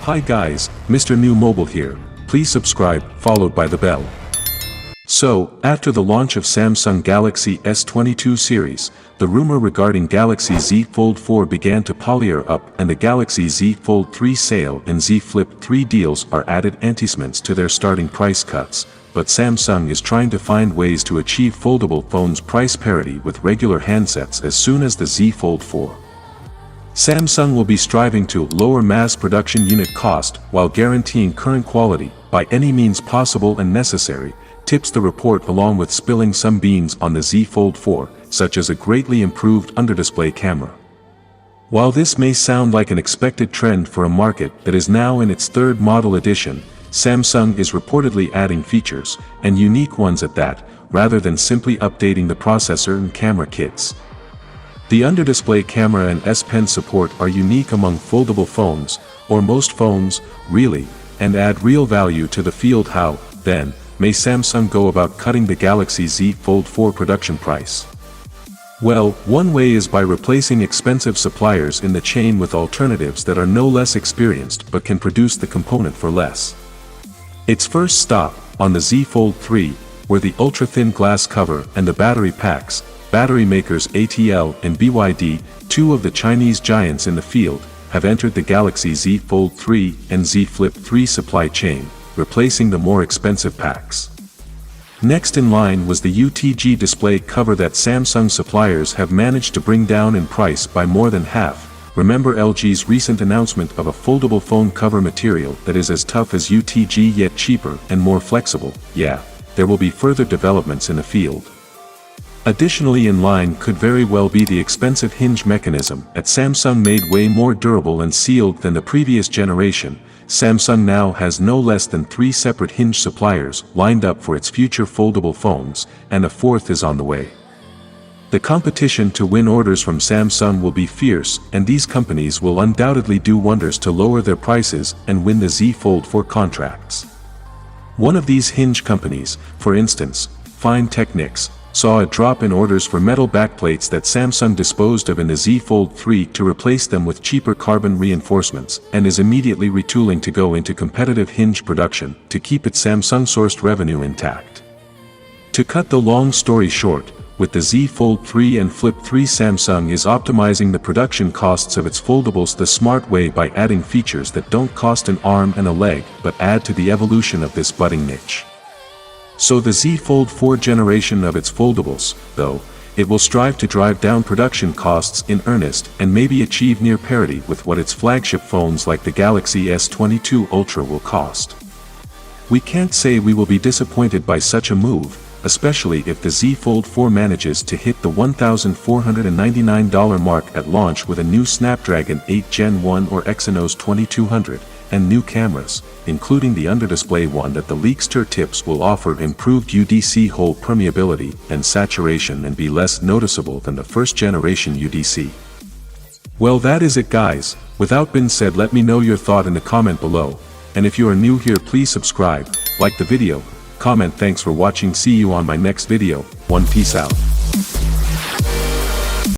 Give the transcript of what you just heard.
Hi guys, Mrnewmobile here, please subscribe, followed by the bell. So, after the launch of Samsung Galaxy S22 series, the rumor regarding Galaxy Z Fold 4 began to polyar up, and the Galaxy Z Fold 3 sale and Z Flip 3 deals are added enticements to their starting price cuts, but Samsung is trying to find ways to achieve foldable phones price parity with regular handsets as soon as the Z Fold 4. Samsung will be striving to lower mass production unit cost while guaranteeing current quality by any means possible and necessary, tips the report, along with spilling some beans on the Z Fold 4, such as a greatly improved underdisplay camera. While this may sound like an expected trend for a market that is now in its third model edition, Samsung is reportedly adding features, and unique ones at that, rather than simply updating the processor and camera kits. The underdisplay camera and S Pen support are unique among foldable phones, or most phones, really, and add real value to the field. How, then, may Samsung go about cutting the Galaxy Z Fold 4 production price? Well, one way is by replacing expensive suppliers in the chain with alternatives that are no less experienced but can produce the component for less. Its first stop, on the Z Fold 3, were the ultra-thin glass cover and the battery packs. Battery makers ATL and BYD, two of the Chinese giants in the field, have entered the Galaxy Z Fold 3 and Z Flip 3 supply chain, replacing the more expensive packs. Next in line was the UTG display cover that Samsung suppliers have managed to bring down in price by more than half. Remember LG's recent announcement of a foldable phone cover material that is as tough as UTG yet cheaper and more flexible? Yeah, there will be further developments in the field. Additionally, in line could very well be the expensive hinge mechanism that Samsung made way more durable and sealed than the previous generation. Samsung now has no less than 3 separate hinge suppliers lined up for its future foldable phones, and a 4th is on the way. The competition to win orders from Samsung will be fierce, and these companies will undoubtedly do wonders to lower their prices and win the Z Fold 4 contracts. One of these hinge companies, for instance, Fine Technics, saw a drop in orders for metal backplates that Samsung disposed of in the Z Fold 3 to replace them with cheaper carbon reinforcements, and is immediately retooling to go into competitive hinge production to keep its Samsung-sourced revenue intact. To cut the long story short, with the Z Fold 3 and Flip 3, Samsung is optimizing the production costs of its foldables the smart way by adding features that don't cost an arm and a leg but add to the evolution of this budding niche. So the Z Fold 4 generation of its foldables, though, it will strive to drive down production costs in earnest and maybe achieve near parity with what its flagship phones like the Galaxy S22 Ultra will cost. We can't say we will be disappointed by such a move, especially if the Z Fold 4 manages to hit the $1,499 mark at launch with a new Snapdragon 8 Gen 1 or Exynos 2200, and new cameras, including the underdisplay one that the leakster tips will offer improved UDC hole permeability and saturation and be less noticeable than the first generation UDC. Well, that is it guys. Without being said, let me know your thought in the comment below, and if you are new here, please subscribe, like the video, comment. Thanks for watching. See you on my next video. Peace out.